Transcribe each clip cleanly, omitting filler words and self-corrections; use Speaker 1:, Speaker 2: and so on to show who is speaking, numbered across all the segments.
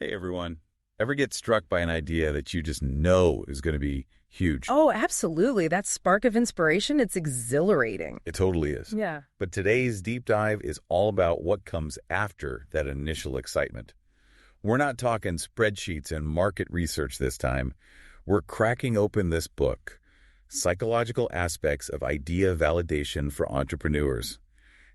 Speaker 1: Hey everyone. Ever get struck by an idea that you just know is going to be huge?
Speaker 2: Oh, absolutely. That spark of inspiration, it's exhilarating.
Speaker 1: It totally is.
Speaker 2: Yeah.
Speaker 1: But today's deep dive is all about what comes after that initial excitement. We're not talking spreadsheets and market research this time. We're cracking open this book, Psychological Aspects of Idea Validation for Entrepreneurs.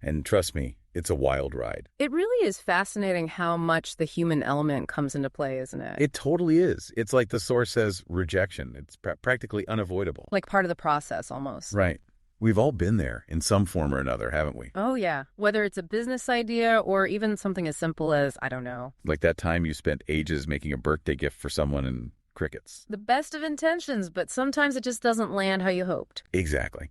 Speaker 1: And trust me, it's a wild ride.
Speaker 2: It really is fascinating how much the human element comes into play, isn't it?
Speaker 1: It totally is. It's like the source says rejection. It's practically unavoidable.
Speaker 2: Like part of the process almost.
Speaker 1: Right. We've all been there in some form or another, haven't we?
Speaker 2: Oh, yeah. Whether it's a business idea or even something as simple as, I don't know,
Speaker 1: Like that time you spent ages making a birthday gift for someone and crickets.
Speaker 2: the best of intentions, but sometimes it just doesn't land how you hoped.
Speaker 1: Exactly.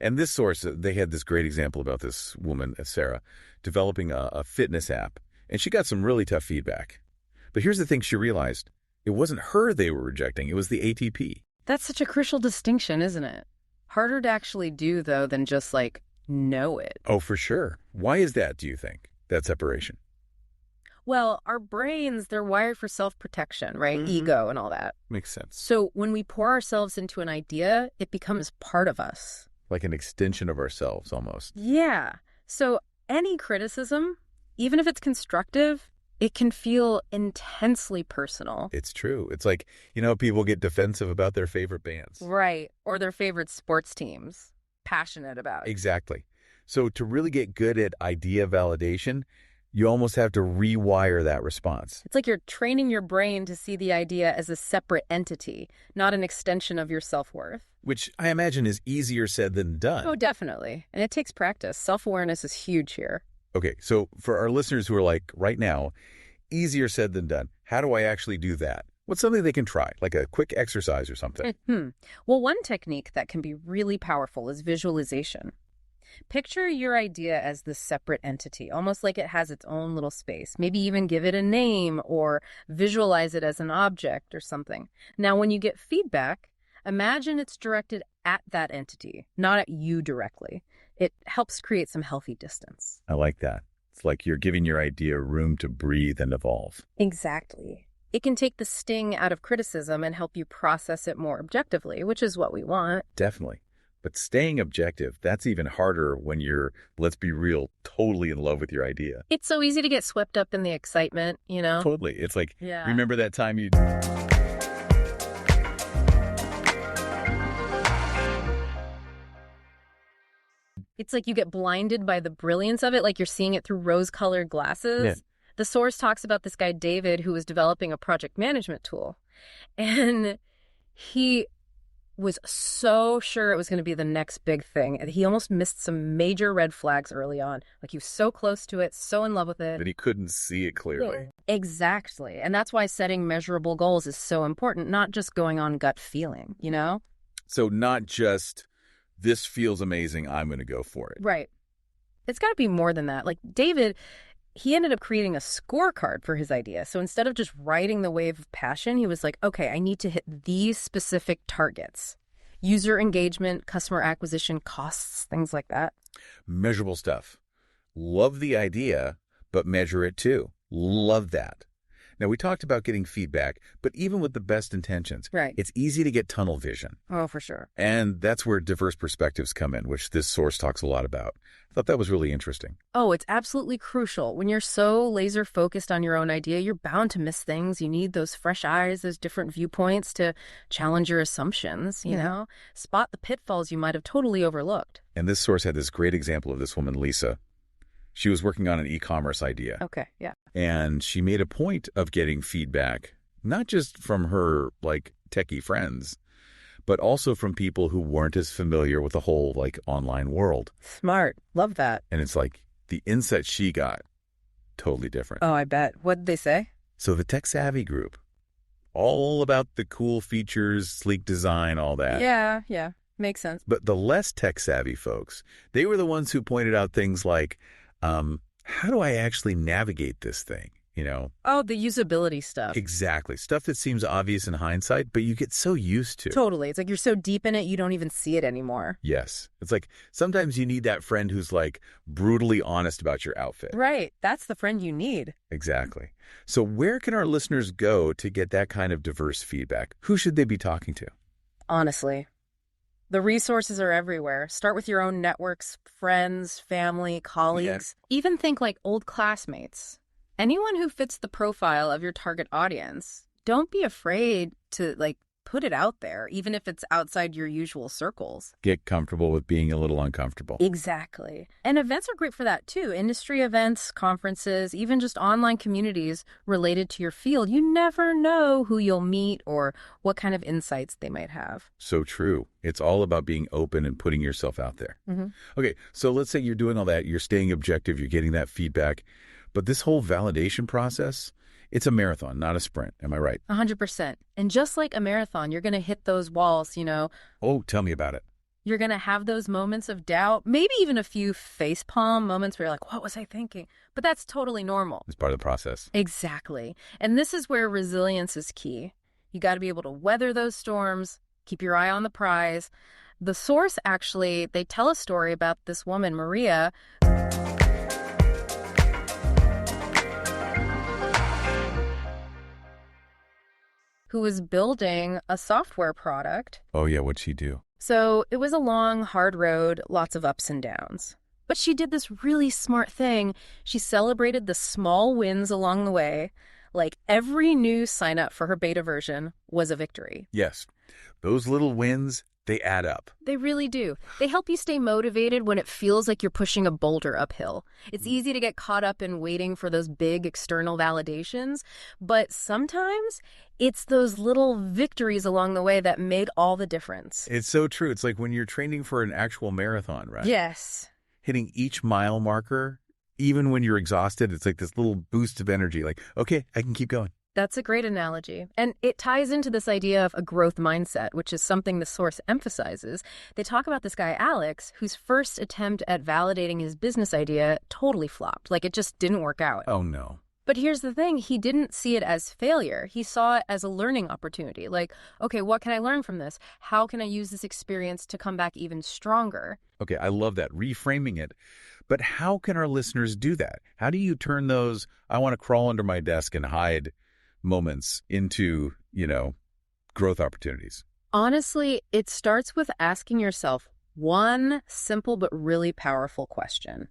Speaker 1: And this source, they had this great example about this woman, Sarah, developing a fitness app. And she got some really tough feedback. But here's the thing she realized. It wasn't her they were rejecting. It was the ATP.
Speaker 2: That's such a crucial distinction, isn't it? Harder to actually do, though, than just like know it.
Speaker 1: Oh, for sure. Why is that, do you think, that separation?
Speaker 2: Well, our brains, they're wired for self-protection, right?
Speaker 1: Mhm.
Speaker 2: Ego and all that.
Speaker 1: Makes sense.
Speaker 2: So when we pour ourselves into an idea, it becomes part of us.
Speaker 1: Like an extension of ourselves, almost.
Speaker 2: Yeah. So any criticism, even if it's constructive, it can feel intensely personal.
Speaker 1: It's true. It's like, people get defensive about their favorite bands.
Speaker 2: Right. Or their favorite sports teams. Passionate about.
Speaker 1: Exactly. So to really get good at idea validation, you almost have to rewire that response.
Speaker 2: It's like you're training your brain to see the idea as a separate entity, not an extension of your self-worth.
Speaker 1: Which I imagine is easier said than done.
Speaker 2: Oh, definitely. And it takes practice. Self-awareness is huge here.
Speaker 1: Okay, so for our listeners who are like, right now, easier said than done, how do I actually do that? What's something they can try, like a quick exercise or something?
Speaker 2: Well, one technique that can be really powerful is visualization. Picture your idea as this separate entity, almost like it has its own little space. Maybe even give it a name or visualize it as an object or something. Now, when you get feedback, imagine it's directed at that entity, not at you directly. It helps create some healthy distance.
Speaker 1: I like that. It's like you're giving your idea room to breathe and evolve.
Speaker 2: Exactly. It can take the sting out of criticism and help you process it more objectively, which is what we want.
Speaker 1: Definitely. But staying objective, that's even harder when you're, let's be real, totally in love with your idea.
Speaker 2: It's so easy to get swept up in the excitement, you know?
Speaker 1: Totally. It's like,
Speaker 2: Yeah.
Speaker 1: remember that time you...
Speaker 2: It's like you get blinded by the brilliance of it, like you're seeing it through rose-colored glasses.
Speaker 1: Yeah.
Speaker 2: The source talks about this guy, David, who was developing a project management tool. And he was so sure it was going to be the next big thing. And he almost missed some major red flags early on. Like he was so close to it, so in love with it.
Speaker 1: That he couldn't see it clearly.
Speaker 2: Exactly. And that's why setting measurable goals is so important, not just going on gut feeling, you know?
Speaker 1: So not just, this feels amazing, I'm going to go for it.
Speaker 2: Right. It's got to be more than that. Like David, he ended up creating a scorecard for his idea. So instead of just riding the wave of passion, he was like, okay, I need to hit these specific targets. User engagement, customer acquisition costs, things like that.
Speaker 1: Measurable stuff. Love the idea, but measure it too. Love that. Now, we talked about getting feedback, but even with the best intentions,
Speaker 2: Right.
Speaker 1: it's easy to get tunnel vision.
Speaker 2: Oh, for sure.
Speaker 1: And that's where diverse perspectives come in, which this source talks a lot about. I thought that was really interesting.
Speaker 2: Oh, it's absolutely crucial. When you're so laser focused on your own idea, you're bound to miss things. You need those fresh eyes, those different viewpoints to challenge your assumptions, you know? Spot the pitfalls you might have totally overlooked.
Speaker 1: And this source had this great example of this woman, Lisa. She was working on an e-commerce idea.
Speaker 2: Okay, yeah.
Speaker 1: And she made a point of getting feedback, not just from her, techie friends, but also from people who weren't as familiar with the whole, online world.
Speaker 2: Smart. Love that.
Speaker 1: And it's like the insight she got, totally different.
Speaker 2: Oh, I bet. What did they say?
Speaker 1: So the Tech Savvy group, all about the cool features, sleek design, all that.
Speaker 2: Yeah. Makes sense.
Speaker 1: But the less tech savvy folks, they were the ones who pointed out things like, how do I actually navigate this thing?
Speaker 2: Oh, the usability stuff.
Speaker 1: Exactly. Stuff that seems obvious in hindsight, but you get so used to.
Speaker 2: Totally. It's like you're so deep in it, you don't even see it anymore.
Speaker 1: Yes. It's like sometimes you need that friend who's like brutally honest about your outfit.
Speaker 2: Right. That's the friend you need.
Speaker 1: Exactly. So where can our listeners go to get that kind of diverse feedback? Who should they be talking to?
Speaker 2: Honestly, the resources are everywhere. Start with your own networks, friends, family, colleagues. Even think like old classmates. Anyone who fits the profile of your target audience. Don't be afraid to put it out there, even if it's outside your usual circles.
Speaker 1: Get comfortable with being a little uncomfortable.
Speaker 2: Exactly. And events are great for that too. Industry events, conferences, even just online communities related to your field. You never know who you'll meet or what kind of insights they might have.
Speaker 1: So true. It's all about being open and putting yourself out there.
Speaker 2: Mm-hmm.
Speaker 1: Okay, so let's say you're doing all that, you're staying objective, you're getting that feedback, but this whole validation process, it's a marathon, not a sprint. Am I right?
Speaker 2: 100%. And just like a marathon, you're going to hit those walls,
Speaker 1: Oh, tell me about it.
Speaker 2: You're going to have those moments of doubt, maybe even a few facepalm moments where you're like, what was I thinking? But that's totally normal.
Speaker 1: It's part of the process.
Speaker 2: Exactly. And this is where resilience is key. You got to be able to weather those storms, keep your eye on the prize. The source, actually, they tell a story about this woman, Maria, who was building a software product.
Speaker 1: Oh, yeah, what'd she do?
Speaker 2: So it was a long, hard road, lots of ups and downs. But she did this really smart thing. She celebrated the small wins along the way. Like every new sign up for her beta version was a victory.
Speaker 1: Yes, those little wins, they add up.
Speaker 2: They really do. They help you stay motivated when it feels like you're pushing a boulder uphill. It's easy to get caught up in waiting for those big external validations, but sometimes it's those little victories along the way that make all the difference.
Speaker 1: It's so true. It's like when you're training for an actual marathon, right?
Speaker 2: Yes.
Speaker 1: Hitting each mile marker, even when you're exhausted, it's like this little boost of energy. Like, okay, I can keep going.
Speaker 2: That's a great analogy. And it ties into this idea of a growth mindset, which is something the source emphasizes. They talk about this guy, Alex, whose first attempt at validating his business idea totally flopped. Like it just didn't work out.
Speaker 1: Oh, no.
Speaker 2: But here's the thing. He didn't see it as failure. He saw it as a learning opportunity. Like, okay, what can I learn from this? How can I use this experience to come back even stronger?
Speaker 1: Okay, I love that. Reframing it. But how can our listeners do that? How do you turn those, I want to crawl under my desk and hide moments into, growth opportunities?
Speaker 2: Honestly, it starts with asking yourself one simple but really powerful question.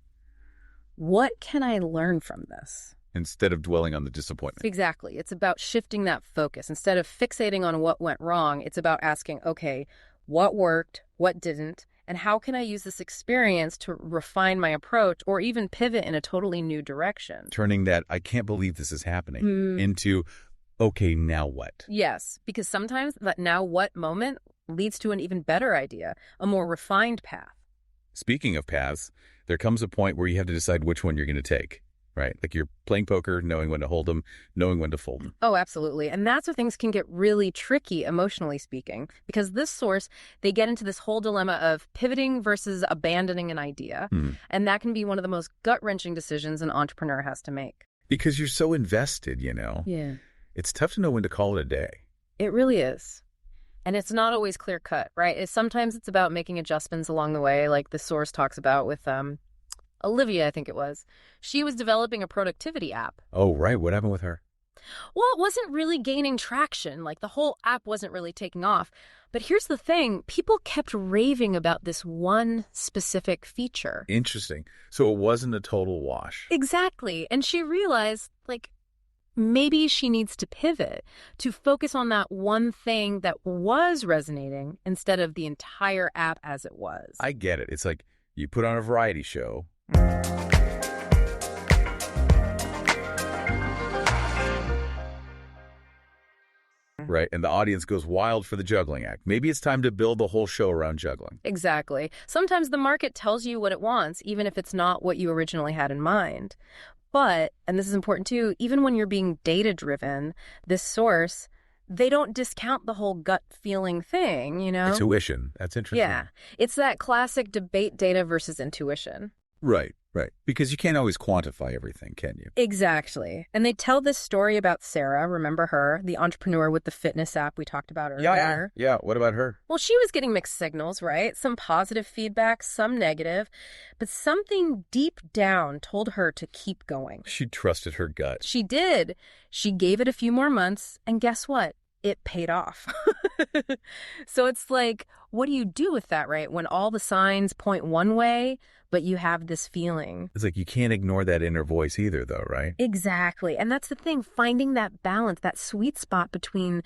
Speaker 2: What can I learn from this?
Speaker 1: Instead of dwelling on the disappointment.
Speaker 2: Exactly. It's about shifting that focus. Instead of fixating on what went wrong, it's about asking, okay, what worked, what didn't, and how can I use this experience to refine my approach or even pivot in a totally new direction?
Speaker 1: Turning that, I can't believe this is happening, into, okay, now what?
Speaker 2: Yes, because sometimes that now what moment leads to an even better idea, a more refined path.
Speaker 1: Speaking of paths, there comes a point where you have to decide which one you're going to take, right? Like you're playing poker, knowing when to hold them, knowing when to fold them.
Speaker 2: Oh, absolutely. And that's where things can get really tricky, emotionally speaking, because this source, they get into this whole dilemma of pivoting versus abandoning an idea. And that can be one of the most gut-wrenching decisions an entrepreneur has to make.
Speaker 1: Because you're so invested,
Speaker 2: Yeah.
Speaker 1: It's tough to know when to call it a day.
Speaker 2: It really is. And it's not always clear-cut, right? Sometimes it's about making adjustments along the way, like the source talks about with Olivia, I think it was. She was developing a productivity app.
Speaker 1: Oh, right. What happened with her?
Speaker 2: Well, it wasn't really gaining traction. Like the whole app wasn't really taking off. But here's the thing. People kept raving about this one specific feature.
Speaker 1: Interesting. So it wasn't a total wash.
Speaker 2: Exactly. And she realized, maybe she needs to pivot to focus on that one thing that was resonating instead of the entire app as it was.
Speaker 1: I get it. It's like you put on a variety show. Right. And the audience goes wild for the juggling act. Maybe it's time to build the whole show around juggling.
Speaker 2: Exactly. Sometimes the market tells you what it wants, even if it's not what you originally had in mind. But, and this is important too, even when you're being data-driven, this source, they don't discount the whole gut feeling thing,
Speaker 1: Intuition. That's interesting.
Speaker 2: Yeah. It's that classic debate data versus intuition.
Speaker 1: Right. Right. Because you can't always quantify everything, can you?
Speaker 2: Exactly. And they tell this story about Sarah, remember her, the entrepreneur with the fitness app we talked about earlier.
Speaker 1: Yeah. What about her?
Speaker 2: Well, she was getting mixed signals, right? Some positive feedback, some negative, but something deep down told her to keep going.
Speaker 1: She trusted her gut.
Speaker 2: She did. She gave it a few more months, and guess what? It paid off. So it's like, what do you do with that, right? When all the signs point one way, but you have this feeling.
Speaker 1: It's like you can't ignore that inner voice either, though, right?
Speaker 2: Exactly. And that's the thing, finding that balance, that sweet spot between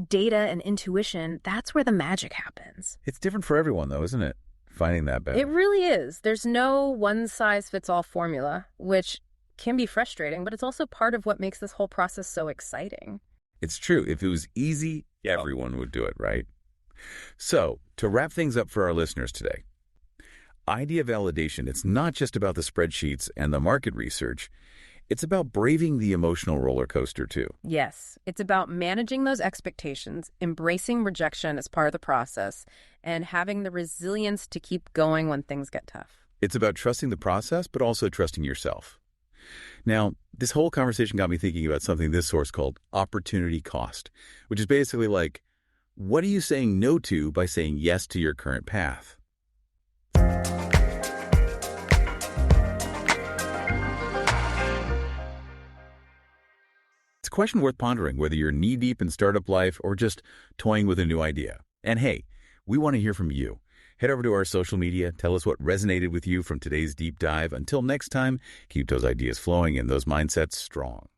Speaker 2: data and intuition, that's where the magic happens.
Speaker 1: It's different for everyone, though, isn't it? Finding that balance.
Speaker 2: It really is. There's no one-size-fits-all formula, which can be frustrating, but it's also part of what makes this whole process so exciting.
Speaker 1: It's true. If it was easy, everyone would do it, right? So, to wrap things up for our listeners today, idea validation, it's not just about the spreadsheets and the market research. It's about braving the emotional roller coaster, too.
Speaker 2: Yes, it's about managing those expectations, embracing rejection as part of the process, and having the resilience to keep going when things get tough.
Speaker 1: It's about trusting the process, but also trusting yourself. Now, this whole conversation got me thinking about something this source called opportunity cost, which is basically like, what are you saying no to by saying yes to your current path? It's a question worth pondering, whether you're knee-deep in startup life or just toying with a new idea. And hey, we want to hear from you. Head over to our social media. Tell us what resonated with you from today's deep dive. Until next time, keep those ideas flowing and those mindsets strong.